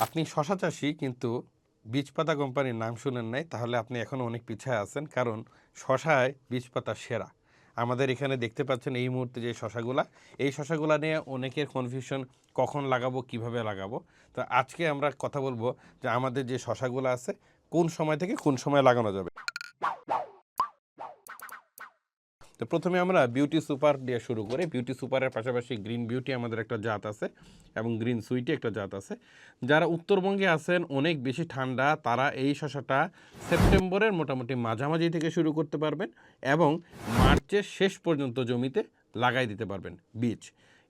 আপনি শশা চাষী কিন্তু বীজপাতা কোম্পানির নাম শুনেন নাই, তাহলে আপনি এখনও অনেক পিছায় আছেন। কারণ শশায় বীজপাতা সেরা। আমাদের এখানে দেখতে পাচ্ছেন এই মুহূর্তে যে শশাগুলা, এই শশাগুলা নিয়ে অনেকের কনফিউশন, কখন লাগাবো, কিভাবে লাগাবো। তো আজকে আমরা কথা বলবো যে আমাদের যে শশাগুলো আছে কোন সময় থেকে কোন সময় লাগানো যাবে। তো প্রথমে আমরা বিউটি সুপার দিয়ে শুরু করি। বিউটি সুপারের পাশাপাশি গ্রিন বিউটি আমাদের একটা জাত আছে এবং গ্রিন সুইটি একটা জাত আছে। যারা উত্তরবঙ্গে আছেন, অনেক বেশি ঠান্ডা, তারা এই শশাটা সেপ্টেম্বরের মোটামুটি মাঝামাঝি থেকে শুরু করতে পারবেন এবং মার্চের শেষ পর্যন্ত জমিতে লাগাই দিতে পারবেন বীজ।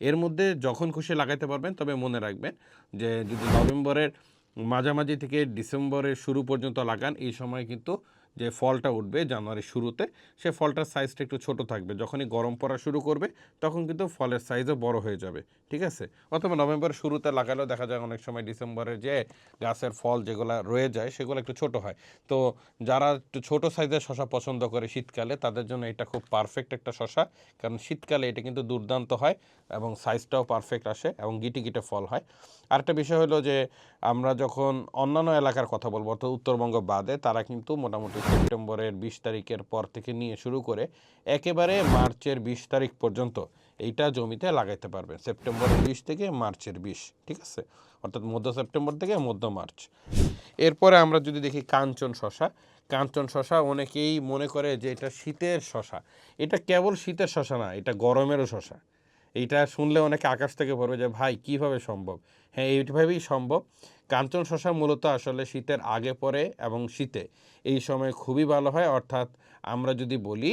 এর মধ্যে যখন খুশি লাগাইতে পারবেন, তবে মনে রাখবেন যে যদি নভেম্বরের মাঝামাঝি থেকে ডিসেম্বরের শুরু পর্যন্ত লাগান, এই সময় কিন্তু যে ফলটা উঠবে জানুয়ারির শুরুতে, সে ফলটার সাইজটা একটু ছোট থাকবে। যখনই গরম পড়া শুরু করবে তখন কিন্তু ফলের সাইজও বড় হয়ে যাবে, ঠিক আছে? অথবা নভেম্বরের শুরুতে লাগালেও দেখা যায় অনেক সময় ডিসেম্বরের যে গাছের ফল যেগুলো রয়ে যায় সেগুলো একটু ছোট হয়। তো যারা একটু ছোটো সাইজের শশা পছন্দ করে শীতকালে, তাদের জন্য এটা খুব পারফেক্ট একটা শশা। কারণ শীতকালে এটা কিন্তু দুর্দান্ত হয় এবং সাইজটাও পারফেক্ট আসে এবং গিটে গিটে ফল হয়। আরেকটা বিষয় হলো যে আমরা যখন অন্যান্য এলাকার কথা বলবো, অর্থাৎ উত্তরবঙ্গ বাদে, তারা কিন্তু মোটামুটি সেপ্টেম্বরের 20 তারিখের পর থেকে নিয়ে শুরু করে একেবারে মার্চের 20 তারিখ পর্যন্ত এইটা জমিতে লাগাইতে পারবেন। সেপ্টেম্বরের 20 থেকে মার্চের 20, ঠিক আছে? অর্থাৎ মধ্য সেপ্টেম্বর থেকে মধ্য মার্চ। এরপরে আমরা যদি দেখি কাঞ্চন শশা। কাঞ্চন শশা অনেকেই মনে করে যে এটা শীতের শশা। এটা কেবল শীতের শশা না, এটা গরমেরও শশা। এইটা শুনলে অনেকে আকাশ থেকে পড়বে যে ভাই কিভাবে সম্ভব। হ্যাঁ, এইভাবেই সম্ভব। কাঞ্চন শশা মূলত আসলে শীতের আগে পরে এবং শীতে এই সময় খুবই ভালো হয়। অর্থাৎ আমরা যদি বলি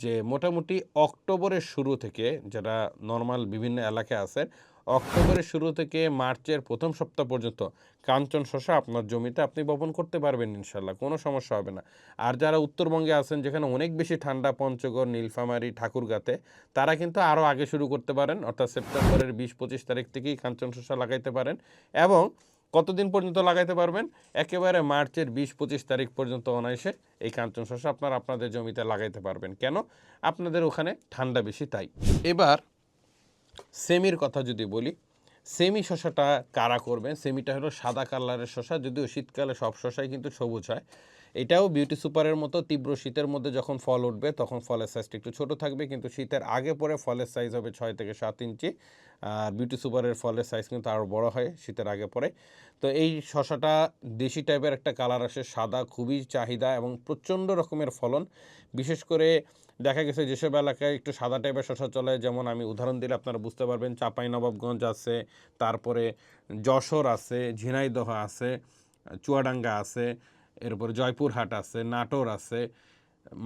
যে মোটামুটি অক্টোবরের শুরু থেকে, যারা নর্মাল বিভিন্ন এলাকায় আছে, অক্টোবরের শুরু থেকে মার্চের প্রথম সপ্তাহ পর্যন্ত কাঞ্চন শশা আপনার জমিতে আপনি বপন করতে পারবেন ইনশাল্লাহ, কোনো সমস্যা হবে না। আর যারা উত্তরবঙ্গে আছেন, যেখানে অনেক বেশি ঠান্ডা, পঞ্চগড়, নীলফামারী, ঠাকুরগাঁতে, তারা কিন্তু আরও আগে শুরু করতে পারেন। অর্থাৎ সেপ্টেম্বরের 20-25 তারিখ থেকেই কাঞ্চন শসা লাগাইতে পারেন এবং কতদিন পর্যন্ত লাগাইতে পারবেন? একেবারে মার্চের 20-25 তারিখ পর্যন্ত অনায়াসে এই কাঞ্চন শসা আপনাদের জমিতে লাগাইতে পারবেন। কেন? আপনাদের ওখানে ঠান্ডা বেশি, তাই। এবার সেমির কথা যদি বলি, সেমি শসাটা কারা করবেন? সেমিটা হলো সাদা কালারের শসা, যদিও শীতকালে সব শসাই কিন্তু সবুজ হয়। এটাও বিউটি সুপারের মতো তীব্র শীতের মধ্যে যখন ফল উঠবে তখন ফলের সাইজটা একটু ছোট থাকবে, কিন্তু শীতের আগে পরে ফলের সাইজ হবে 6 থেকে 7 ইঞ্চি। আর বিউটি সুপারের ফলের সাইজ কিন্তু আরও বড় হয় শীতের আগে পরে। তো এই শসাটা দেশি টাইপের একটা কালার আসে, সাদা, খুবই চাহিদা এবং প্রচণ্ড রকমের ফলন। বিশেষ করে দেখা গেছে যেসব এলাকায় একটু সাদা টাইপের শসা চলে, যেমন আমি উদাহরণ দিলে আপনারা বুঝতে পারবেন, চাঁপাইনবাবগঞ্জ আছে, তারপরে যশোর আছে, ঝিনাইদহ আছে, চুয়াডাঙ্গা আছে, এরপরে জয়পুরহাট আছে, নাটোর আছে,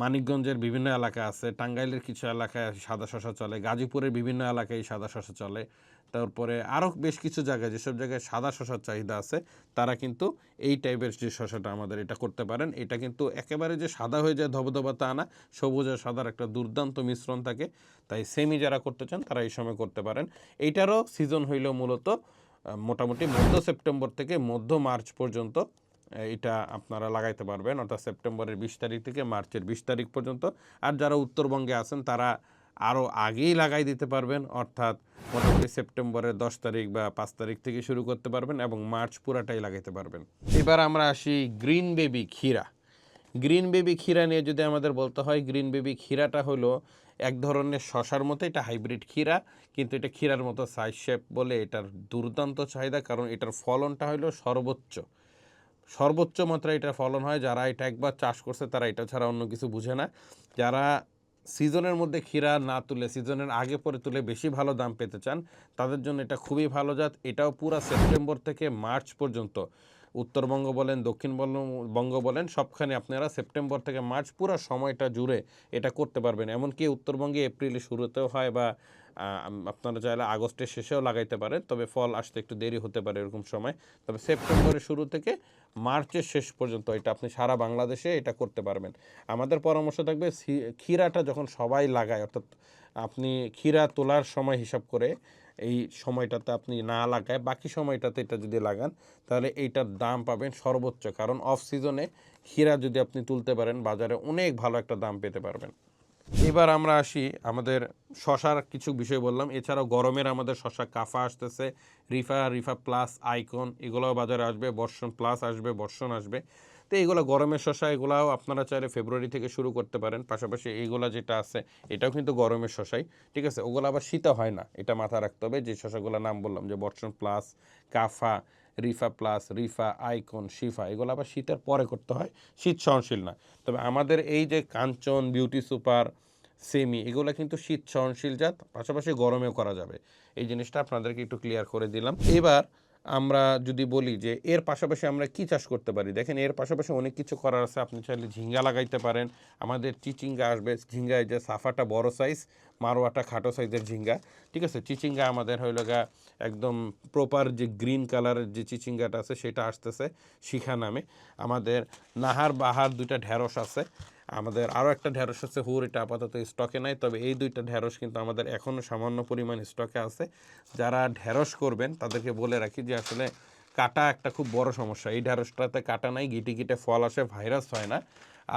মানিকগঞ্জের বিভিন্ন এলাকা আছে, টাঙ্গাইলের কিছু এলাকায় সাদা শশা চলে, গাজীপুরের বিভিন্ন এলাকায় সাদা শশা চলে। তারপরে আরও বেশ কিছু জায়গায়, যেসব জায়গায় সাদা শশার চাহিদা আছে, তারা কিন্তু এই টাইপের যে শশাটা আমাদের এটা করতে পারেন। এটা কিন্তু একেবারে যে সাদা হয়ে যায় ধবধবা তা না, সবুজ আর সাদার একটা দুর্দান্ত মিশ্রণ থাকে। তাই সেমি যারা করতে চান তারা এই সময় করতে পারেন। এইটারও সিজন হইল মূলত মোটামুটি মধ্য সেপ্টেম্বর থেকে মধ্য মার্চ পর্যন্ত এটা আপনারা লাগাইতে পারবেন, অর্থাৎ সেপ্টেম্বরের 20 তারিখ থেকে মার্চের 20 তারিখ পর্যন্ত। আর যারা উত্তরবঙ্গে আছেন তারা আরও আগেই লাগাই দিতে পারবেন, অর্থাৎ মোটামুটি সেপ্টেম্বরের 10 তারিখ বা 5 তারিখ থেকে শুরু করতে পারবেন এবং মার্চ পুরাটাই লাগাইতে পারবেন। এবার আমরা আসি গ্রিন বেবি ক্ষীরা। গ্রিন বেবি ক্ষীরা নিয়ে যদি আমাদের বলতে হয়, গ্রিন বেবি ক্ষীরাটা হলো এক ধরনের শশার মতো, এটা হাইব্রিড ক্ষীরা, কিন্তু এটা ক্ষীরার মতো সাইজ শেপ বলে এটার দুর্দান্ত চাহিদা, কারণ এটার ফলনটা হলো সর্বোচ্চ মাত্রায় এটা ফলন হয়। যারা এটা একবার চাষ করছে তারা এটা ছাড়া অন্য কিছু বুঝে না। যারা সিজনের মধ্যে ক্ষীরা না তুলে সিজনের আগে পরে তুলে বেশি ভালো দাম পেতে চান, তাদের জন্য এটা খুবই ভালো জাত। এটাও পুরা সেপ্টেম্বর থেকে মার্চ পর্যন্ত, উত্তরবঙ্গ বলেন, দক্ষিণবঙ্গ বলেন, সবখানে আপনারা সেপ্টেম্বর থেকে মার্চ পুরো সময়টা জুড়ে এটা করতে পারবেন। এমনকি উত্তরবঙ্গে এপ্রিলের শুরুতেও হয় বা আপনারা চাইলে আগস্টের শেষেও লাগাইতে পারেন, তবে ফল আসতে একটু দেরি হতে পারে এরকম সময়। তবে সেপ্টেম্বরের শুরু থেকে মার্চের শেষ পর্যন্ত এটা আপনি সারা বাংলাদেশে এটা করতে পারবেন। আমাদের পরামর্শ থাকবে ক্ষীরাটা যখন সবাই লাগায়, অর্থাৎ আপনি ক্ষীরা তোলার সময় হিসাব করে এই সময়টাতে আপনি না লাগায় বাকি সময়টাতে এটা যদি লাগান, তাহলে এইটার দাম পাবেন সর্বোচ্চ। কারণ অফ সিজনে ক্ষীরা যদি আপনি তুলতে পারেন, বাজারে অনেক ভালো একটা দাম পেতে পারবেন। এবার আমরা আসি আমাদের শশার কিছু বিষয় বললাম, এছাড়াও গরমের আমাদের শশা কাফা আসতেছে, রিফা প্লাস, আইকন, এগুলোও বাজারে আসবে, বর্ষণ প্লাস আসবে, বর্ষণ আসবে। তো এইগুলো গরমের শশা, এগুলাও আপনারা চাইলে ফেব্রুয়ারি থেকে শুরু করতে পারেন। পাশাপাশি এইগুলা যেটা আছে এটাও কিন্তু গরমের শশাই, ঠিক আছে। ওগুলো আবার শীতে হয় না, এটা মাথায় রাখতে হবে। যে শশাগুলোর নাম বললাম, যে বর্ষণ প্লাস, কাফা, রিফা প্লাস, রিফা, আইকন, শিফা, এগুলো আবার শীতের পরে করতে হয়, শীত সহনশীল না। তবে আমাদের এই যে কাঞ্চন, বিউটি সুপার, সেমি, এগুলো কিন্তু শীত সহনশীল জাত, পাশাপাশি গরমেও করা যাবে। এই জিনিসটা আপনাদেরকে একটু ক্লিয়ার করে দিলাম। এবার আমরা যদি বলি যে এর পাশাপাশি আমরা কি চাষ করতে পারি, দেখেন এর পাশাপাশি অনেক কিছু করার আছে। আপনি চাইলে ঝিঙ্গা লাগাইতে পারেন, আমাদের চিচিঙ্গা আসবে। ঝিঙ্গায় যে সাফাটা বড় সাইজ, মারোয়াটা খাটো সাইজের ঝিঙ্গা, ঠিক আছে। চিচিঙ্গা আমাদের হইল গা একদম প্রপার যে গ্রিন কালারের যে চিচিঙ্গাটা আছে সেটা আসতেছে শিখা নামে। আমাদের নাহার বাহার দুইটা ঢেঁড়স আছে, আমাদের আরও একটা ঢেঁড়স আছে হুর, এটা আপাতত স্টকে নাই। তবে এই দুইটা ঢেঁড়স কিন্তু আমাদের এখনও সামান্য পরিমাণ স্টকে আছে। যারা ঢেঁড়স করবেন তাদেরকে বলে রাখি যে আসলে কাটা একটা খুব বড় সমস্যা। এই ঢেঁড়সটাতে কাটা নাই, গিটে গিটে ফল আসে, ভাইরাস হয় না।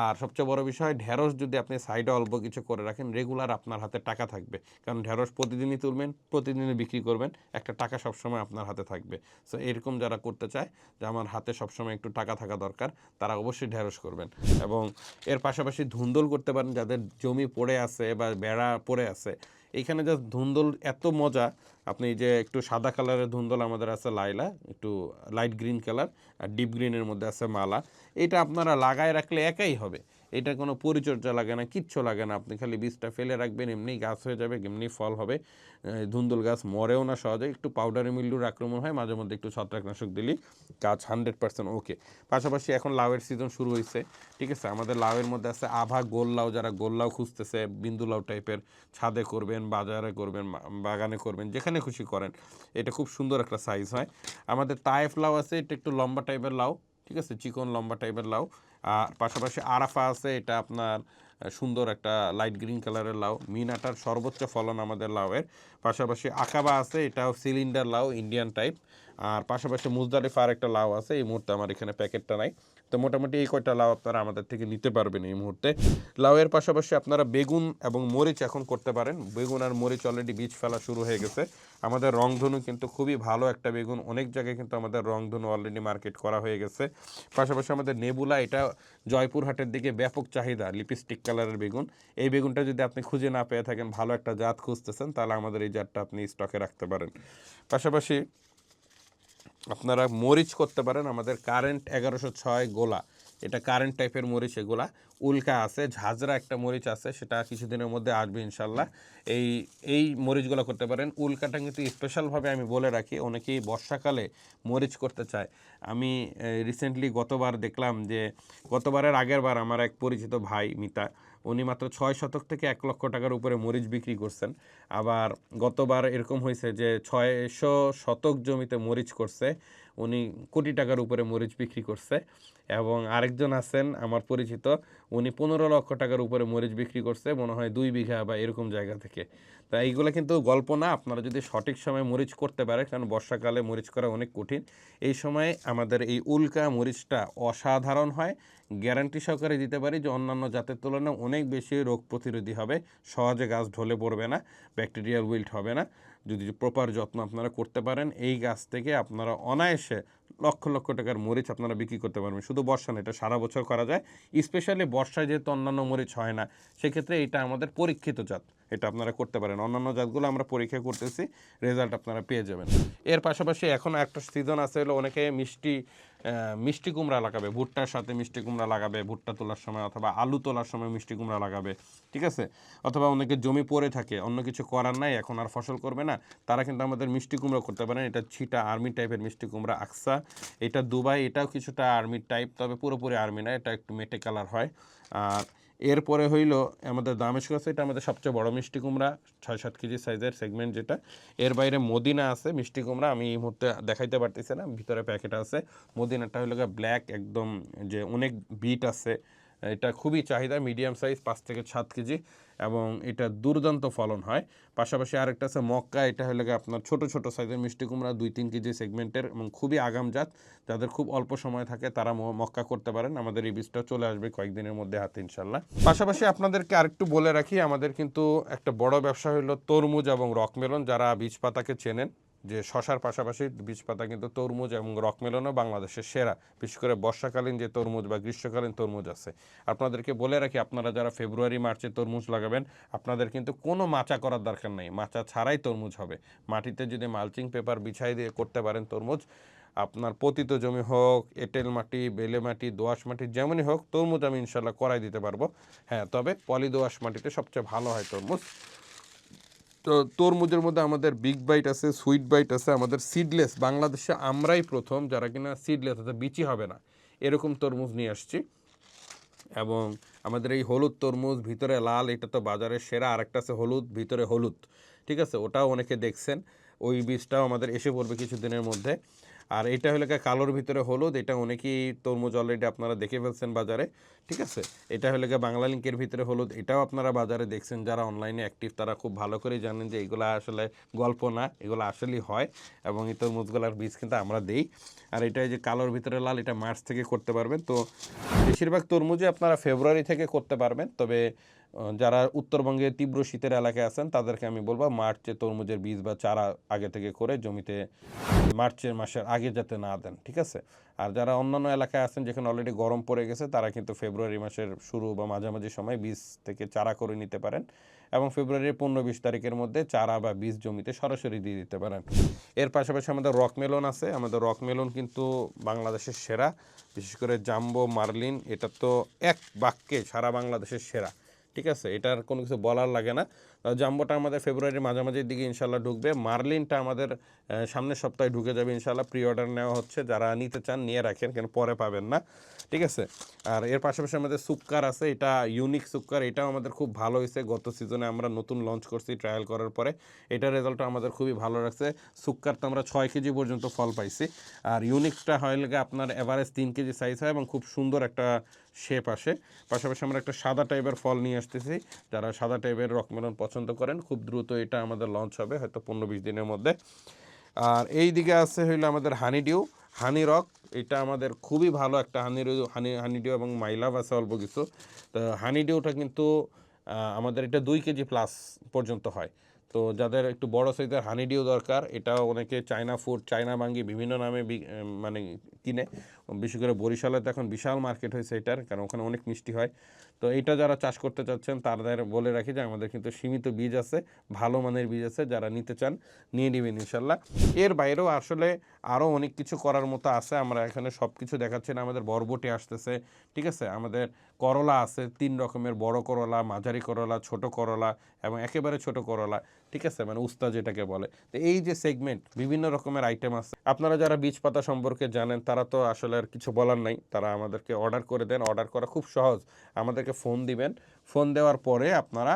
আর সবচেয়ে বড় বিষয়, ঢেঁড়স যদি আপনি সাইডে অল্প কিছু করে রাখেন, রেগুলার আপনার হাতে টাকা থাকবে। কারণ ঢেঁড়স প্রতিদিনই তুলবেন, প্রতিদিনই বিক্রি করবেন, একটা টাকা সবসময় আপনার হাতে থাকবে। সো এরকম যারা করতে চায় যে আমার হাতে সবসময় একটু টাকা থাকা দরকার, তারা অবশ্যই ঢেঁড়স করবেন। এবং এর পাশাপাশি ধুন্দল করতে পারেন, যাদের জমি পড়ে আছে বা বেড়া পড়ে আছে। এইখানে জাস্ট ধুন্দল এত মজা, আপনি যে একটু সাদা কালারের ধুন্দল আমাদের আছে লাইলা, একটু লাইট গ্রিন কালার, আর ডিপ গ্রিনের মধ্যে আছে মালা। এটা আপনারা লাগায় রাখলে একাই হবে, এটা কোনো পরিচর্যা লাগে না, কিচ্ছু লাগে না। আপনি খালি বীজটা ফেলে রাখবেন, এমনি গাছ হয়ে যাবে, এমনি ফল হবে। ধুন্দুল গাছ মরেও না সহজে, একটু পাউডারি মিল্ডুর আক্রমণ হয় মাঝে মধ্যে, একটু ছত্রাকনাশক দিলেই গাছ 100% ওকে। পাশাপাশি এখন লাউয়ের সিজন শুরু হয়েছে, ঠিক আছে। আমাদের লাউয়ের মধ্যে আছে আভা গোল লাউ, যারা গোল লাউ খুঁজতেছে, বিন্দু লাউ টাইপের, ছাদে করবেন, বাজারে করবেন, বাগানে করবেন, যেখানে খুশি করেন, এটা খুব সুন্দর একটা সাইজ হয়। আমাদের তায়েফ লাউ আছে, এটা একটু লম্বা টাইপের লাউ, ঠিক আছে, চিকন লম্বা টাইপের লাউ। আর পাশাপাশি আরাফা আছে, এটা আপনার সুন্দর একটা লাইট গ্রিন কালারের লাউ। মিনাটার সর্বোচ্চ ফলন আমাদের লাউয়ের। পাশাপাশি আকাবা আছে, এটাও সিলিন্ডার লাউ, ইন্ডিয়ান টাইপ। আর পাশাপাশি মুজদালিফা আর একটা লাউ আছে, এই মুহূর্তে আমার এখানে প্যাকেটটা নাই। তো মোটামুটি এই কয়টা লাউ আপনারা আমাদের থেকে নিতে পারবেন এই মুহূর্তে। লাউয়ের পাশাপাশি আপনারা বেগুন এবং মরিচ এখন করতে পারেন। বেগুন আর মরিচ অলরেডি বীজ ফেলা শুরু হয়ে গেছে। আমাদের রংধনু কিন্তু খুবই ভালো একটা বেগুন, অনেক জায়গায় কিন্তু আমাদের রংধনু অলরেডি মার্কেট করা হয়ে গেছে। পাশাপাশি আমাদের নেবুলা, এটা জয়পুরহাটের দিকে ব্যাপক চাহিদা, লিপস্টিক কালারের বেগুন। এই বেগুনটা যদি আপনি খুঁজে না পেয়ে থাকেন, ভালো একটা জাত খুঁজতেছেন, তাহলে আমাদের এই জাতটা আপনি স্টকে রাখতে পারেন। পাশাপাশি আপনারা মরিচ করতে পারেন, আমাদের কারেন্ট 1106 গোলা, এটা কারেন্ট টাইপের মরিচ। এগুলা উল্কা আছে, ঝাঁঝরা একটা মরিচ আছে, সেটা কিছুদিনের মধ্যে আসবে ইনশাল্লাহ। এই এই মরিচগুলো করতে পারেন। উল্কাটা কিন্তু স্পেশালভাবে আমি বলে রাখি, অনেকেই বর্ষাকালে মরিচ করতে চায়। আমি রিসেন্টলি গতবার দেখলাম যে, গতবারের আগের বার আমার এক পরিচিত ভাই মিতা, উনি মাত্র 6 শতক থেকে 1 লক্ষ টাকার উপরে মরিচ বিক্রি করছেন। আবার গতবার এরকম হয়েছে যে 600 শতক জমিতে মরিচ করছে, উনি কোটি টাকার উপরে মরিচ বিক্রি করছে। এবং আরেকজন আছেন আমার পরিচিত, উনি 15 লক্ষ টাকার উপরে মরিচ বিক্রি করছে, মনে হয় 2 বিঘা বা এরকম জায়গা থেকে। তা এইগুলো কিন্তু গল্প না, আপনারা যদি সঠিক সময় মরিচ করতে পারেন, কারণ বর্ষাকালে মরিচ করা অনেক কঠিন। এই সময় আমাদের এই উল্কা মরিচটা অসাধারণ হয়, গ্যারান্টি সহকারে দিতে পারি যে অন্যান্য জাতের তুলনায় অনেক বেশি রোগ প্রতিরোধী হবে, সহজে গাছ ঢলে পড়বে না, ব্যাকটেরিয়াল উইল্ট হবে না। যদি প্রপার যত্ন আপনারা করতে পারেন, এই গাছ থেকে আপনারা অনায়াসে লক্ষ লক্ষ টাকার মরিচ আপনারা বিক্রি করতে পারবেন। শুধু বর্ষা না, এটা সারা বছর করা যায়। স্পেশালি বর্ষায় যেহেতু অন্যান্য মরিচ হয় না, সেক্ষেত্রে এটা আমাদের পরীক্ষিত জাত, এটা আপনারা করতে পারেন। অন্যান্য জাতগুলো আমরা পরীক্ষা করতেছি, রেজাল্ট আপনারা পেয়ে যাবেন। এর পাশাপাশি এখন একটা সিজন আছে, হলো অনেকে মিষ্টি কুমড়া লাগাবে, ভুট্টার সাথে মিষ্টি কুমড়া লাগাবে ভুট্টা তোলার সময়, অথবা আলু তোলার সময় মিষ্টি কুমড়া লাগাবে, ঠিক আছে। অথবা অনেকে জমি পড়ে থাকে, অন্য কিছু করার নাই, এখন আর ফসল করবে না, তারা কিন্তু আমাদের মিষ্টি কুমড়া করতে পারেন। এটা ছিটা আর্মি টাইপের মিষ্টি কুমড়া, আকসা, এটা দুবাই, এটাও কিছুটা আর্মি টাইপ, তবে পুরোপুরি আর্মি না, এটা একটু মেটে কালার হয়। আর এরপরে হইল আমাদের দামেস্কস, এটা আমাদের সবচেয়ে বড় মিষ্টি কুমড়া, 6-7 কেজি সাইজের সেগমেন্ট যেটা। এর বাইরে মদিনা আছে মিষ্টি কুমড়া, আমি এই মুহূর্তে দেখাইতে পারতেছি না, ভিতরে প্যাকেট আছে। মদিনাটা হইল ব্ল্যাক একদম, যে অনেক বিট আছে, এটা খুবই চাহিদা, মিডিয়াম সাইজ 5 থেকে 7 কেজি এবং এটা দুর্দান্ত ফলন হয়। পাশাপাশি আরেকটা আছে মক্কা, এটা হলে আপনার ছোট ছোট সাইজের মিষ্টি কুমড়া 2-3 কেজি সেগমেন্টের এবং খুবই আগামজাত, যাদের খুব অল্প সময় থাকে তারা মক্কা করতে পারেন। আমাদের এই বীজটা চলে আসবে কয়েকদিনের মধ্যে হাতে ইনশাল্লাহ। পাশাপাশি আপনাদেরকে আরেকটু বলে রাখি, আমাদের কিন্তু একটা বড় ব্যবসা হলো তরমুজ এবং রকমেলন। যারা বীজ পাতাকে চেনেন যে শশার পাশাপাশি বীজ পাতা কিন্তু তরমুজ এবং রকমেলনও বাংলাদেশের সেরা, বিশেষ করে বর্ষাকালীন যে তরমুজ বা গ্রীষ্মকালীন তরমুজ আছে। আপনাদেরকে বলে রাখি, আপনারা যারা ফেব্রুয়ারি মার্চে তরমুজ লাগাবেন, আপনাদের কিন্তু কোনো মাচা করার দরকার নেই, মাচা ছাড়াই তরমুজ হবে। মাটিতে যদি মালচিং পেপার বিছাই দিয়ে করতে পারেন তরমুজ, আপনার পতিত জমি হোক, এঁটেল মাটি, বেলে মাটি, দোআঁশ মাটি, যেমনই হোক তরমুজ আমি ইনশাল্লাহ করাই দিতে পারবো। হ্যাঁ, তবে পলি দোআঁশ মাটিতে সবচেয়ে ভালো হয় তরমুজ। তো তরমুজের মধ্যে আমাদের বিগ বাইট আছে, সুইট বাইট আছে, আমাদের সিডলেস, বাংলাদেশে আমরাই প্রথম যারা কিনা সিডলেস অর্থাৎ বিচি হবে না এরকম তরমুজ নিয়ে আসছি। এবং আমাদের এই হলুদ তরমুজ, ভিতরে লাল, এটা তো বাজারের সেরা। আরেকটা আছে হলুদ, ভিতরে হলুদ, ঠিক আছে, ওটাও অনেকে দেখছেন। ওই বীজটাও আমাদের এসে পড়বে কিছুদিনের মধ্যে। আর এটা হলো কালোর ভিতরে হলুদ, এটা অনেকেই তরমুজ অলরেডি আপনারা দেখে ফেলছেন বাজারে, ঠিক আছে। এটা হলো বাংলা লিঙ্কের ভিতরে হলুদ, এটাও আপনারা বাজারে দেখছেন। যারা অনলাইনে অ্যাক্টিভ তারা খুব ভালো করেই জানেন যে এগুলো আসলে গল্প না, এগুলো আসলেই হয়। এবং এই তরমুজগুলোর বীজ কিন্তু আমরা দেই। আর এটা যে কালোর ভিতরে লাল, এটা মার্চ থেকে করতে পারবেন। তো বেশিরভাগ তরমুজই আপনারা ফেব্রুয়ারি থেকে করতে পারবেন, তবে যারা উত্তরবঙ্গে তীব্র শীতের এলাকায় আছেন তাদেরকে আমি বলবো মার্চে তরমুজের বীজ বা চারা আগে থেকে করে জমিতে মার্চের মাসের আগে যাতে না দেন, ঠিক আছে। আর যারা অন্যান্য এলাকায় আছেন যেখানে অলরেডি গরম পড়ে গেছে, তারা কিন্তু ফেব্রুয়ারি মাসের শুরু বা মাঝামাঝি সময় বীজ থেকে চারা করে নিতে পারেন এবং ফেব্রুয়ারির 15-20 তারিখের মধ্যে চারা বা বীজ জমিতে সরাসরি দিয়ে দিতে পারেন। এর পাশাপাশি আমাদের রকমেলন আছে। আমাদের রকমেলন কিন্তু বাংলাদেশের সেরা, বিশেষ করে জাম্বো মার্লিন, এটা তো এক বাক্যে সারা বাংলাদেশের সেরা, ঠিক আছে, এটার কোনো কিছু বলার লাগে না। জাম্বোটা আমাদের ফেব্রুয়ারির মাঝামাঝির দিকে ইনশাল্লাহ ঢুকবে। মার্লিনটা আমাদের সামনের সপ্তাহে ঢুকে যাবে ইনশাল্লাহ। প্রি অর্ডার নেওয়া হচ্ছে, যারা নিতে চান নিয়ে রাখেন, কেন পরে পাবেন না, ঠিক আছে। আর এর পাশাপাশি আমাদের সুক্কার আছে, এটা ইউনিক সুক্কার, এটাও আমাদের খুব ভালো হয়েছে। গত সিজনে আমরা নতুন লঞ্চ করছি ট্রায়াল করার পরে, এটার রেজাল্টটা আমাদের খুবই ভালো লাগছে। সুক্কার তো আমরা 6 কেজি পর্যন্ত ফল পাইছি। আর ইউনিকটা হয় লাগে আপনার এভারেজ 3 কেজি সাইজ হয় এবং খুব সুন্দর একটা শেপ আসে। পাশাপাশি আমরা একটা সাদা টাইপের ফল নিয়ে আসতেছি, যারা সাদা টাইপের রকমেলন পছন্দ করেন খুব দ্রুত এটা আমাদের লঞ্চ হবে, হয়তো 15-20 দিনের মধ্যে। আর এই দিকে আছে হইলো আমাদের হানিডিউ, হানি রক, এটা আমাদের খুবই ভালো একটা হানিডিউ এবং মাইলাভ আছে অল্প কিছু। তো হানিডিউটা কিন্তু আমাদের এটা 2 কেজি প্লাস পর্যন্ত হয়। তো যাদের একটু বড় সাইজের হানিডিউ দরকার, এটাও অনেকে চায়না ফুড, চায়না বাঙ্গি বিভিন্ন নামে মানে কিনে। বিশেষ করে বরিশালে তো এখন বিশাল মার্কেট হয়েছে এটার, কারণ ওখানে অনেক মিষ্টি হয়। তো এইটা যারা চাষ করতে চাচ্ছেন তাদের বলে রাখি যে আমাদের কিন্তু সীমিত বীজ আছে, ভালো মানের বীজ আছে, যারা নিতে চান নিয়ে নেবেন ইনশাল্লাহ। এর বাইরেও আসলে আরও অনেক কিছু করার মতো আছে, আমরা এখানে সব কিছু দেখাচ্ছি না। আমাদের বরবটি আসতেছে, ঠিক আছে, আমাদের করলা আছে 3 রকমের, বড় করলা, মাঝারি করলা, ছোট করলা এবং একেবারে ছোট করলা, ঠিক আছে, মানে উস্তা যেটাকে বলে। তো এই যে সেগমেন্ট, বিভিন্ন রকমের আইটেম আছে। আপনারা যারা বীজ পাতা সম্পর্কে জানেন তারা তো আসলে আর কিছু বলার নাই, তারা আমাদেরকে অর্ডার করে দেন। অর্ডার করা খুব সহজ, আমাদেরকে ফোন দিবেন, ফোন দেওয়ার পরে আপনারা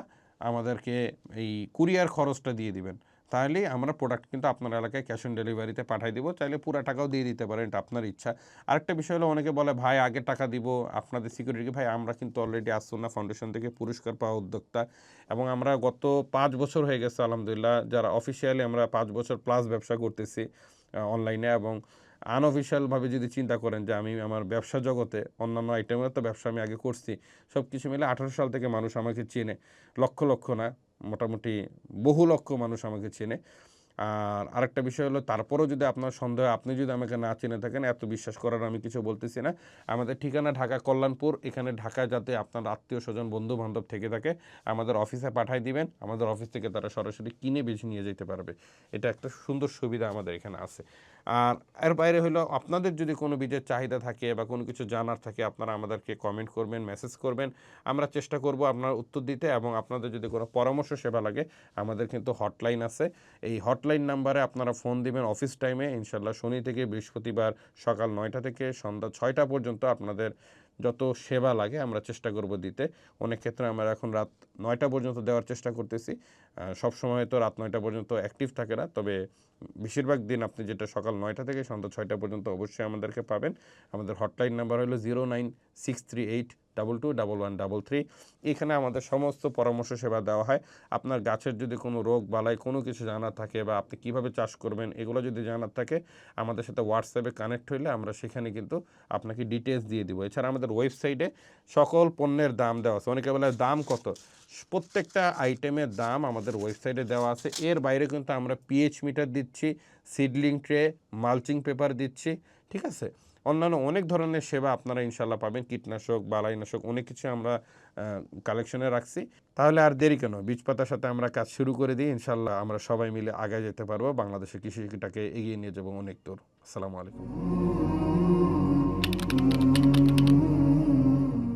আমাদেরকে এই কুরিয়ার খরচটা দিয়ে দিবেন, তাহলে আমরা প্রোডাক্ট কিন্তু আপনার এলাকায় ক্যাশ অন ডেলিভারিতে পাঠিয়ে দিব। চাইলে পুরো টাকাও দিয়ে দিতে পারেন, এটা আপনার ইচ্ছা। আরেকটা বিষয় হলো, অনেকে বলে ভাই আগে টাকা দিব আপনাদের সিকিউরিটি, ভাই আমরা কিন্তু অলরেডি আসুন্নাহ ফাউন্ডেশন থেকে পুরস্কার পাওয়া উদ্যোক্তা এবং আমরা গত 5 বছর হয়ে গেছে আলহামদুলিল্লাহ, যারা অফিসিয়ালি আমরা 5 বছর প্লাস ব্যবসা করতেছি অনলাইনে। এবং আনঅফিসিয়ালভাবে যদি চিন্তা করেন যে আমি আমার ব্যবসা জগতে অন্যান্য আইটেমের তো ব্যবসা আমি আগে করছি, সব কিছু মিলে 18 সাল থেকে মানুষ আমাকে চেনে, লক্ষ লক্ষ না, মোটামুটি বহু লক্ষ মানুষ আমাকে চেনে। আর আরেকটা বিষয় হলো, তারপরেও যদি আপনার সন্দেহ, আপনি যদি আমাকে না চিনে থাকেন, এত বিশ্বাস করার আমি কিছু বলতেছি না। আমাদের ঠিকানা ঢাকা কল্যাণপুর, এখানে ঢাকায় যাতে আপনার আত্মীয় স্বজন বন্ধু বান্ধব থেকে থাকে আমাদের অফিসে পাঠাই দিবেন, আমাদের অফিস থেকে তারা সরাসরি কিনে বেছে নিয়ে যেতে পারবে। এটা একটা সুন্দর সুবিধা আমাদের এখানে আছে। আর এর বাইরে হলো, আপনাদের যদি কোনো বীজের চাহিদা থাকে বা কোনো কিছু জানার থাকে, আপনারা আমাদেরকে কমেন্ট করবেন, মেসেজ করবেন, আমরা চেষ্টা করব আপনার উত্তর দিতে। এবং আপনাদের যদি কোনো পরামর্শ সেবা লাগে, আমাদের কিন্তু হটলাইন আছে, এই হটলাইন নাম্বারে আপনারা ফোন দিবেন অফিস টাইমে ইনশাল্লাহ। শনি থেকে বৃহস্পতিবার সকাল 9টা থেকে সন্ধ্যা 6টা পর্যন্ত আপনাদের যত সেবা লাগে আমরা চেষ্টা করব দিতে। অনেক ক্ষেত্রে আমরা এখন রাত 9টা পর্যন্ত দেওয়ার চেষ্টা করতেছি। সব সময় তো রাত 9টা পর্যন্ত অ্যাক্টিভ থাকে না, তবে বেশিরভাগ দিন আপনি যেটা সকাল 9টা থেকে সন্ধ্যা 6টা পর্যন্ত অবশ্যই আমাদেরকে পাবেন। আমাদের হটলাইন নাম্বার হলো 09638 221133। এখানে আমাদের সমস্ত পরামর্শ সেবা দেওয়া হয়। আপনার গাছের যদি কোনো রোগ বালাই কোনো কিছু জানার থাকে বা আপনি কিভাবে চাষ করবেন এগুলো যদি জানার থাকে আমাদের সাথে হোয়াটসঅ্যাপে কানেক্ট হইলে আমরা সেখানে কিন্তু আপনাকে ডিটেলস দিয়ে দিব। এছাড়া আমাদের ওয়েবসাইটে সকল পণ্যের দাম দেওয়া আছে। অনেকে বলে দাম কত, প্রত্যেকটা আইটেমের দাম আমাদের ওয়েবসাইটে দেওয়া আছে। এর বাইরে কিন্তু আমরা পিএইচ মিটার দিচ্ছি, সিডলিং ট্রে, মালচিং পেপার দিচ্ছি, ঠিক আছে। অন্যান্য অনেক ধরনের সেবা আপনারা ইনশাল্লাহ পাবেন, কীটনাশক বালাইনাশক অনেক কিছু আমরা কালেকশনে রাখছি। তাহলে আর দেরি কেন, বীজপাতার সাথে আমরা কাজ শুরু করে দিই। ইনশাল্লাহ আমরা সবাই মিলে আগায় যেতে পারবো, বাংলাদেশের কৃষিটাকে এগিয়ে নিয়ে যাবো অনেক দূর। আসসালামু আলাইকুম।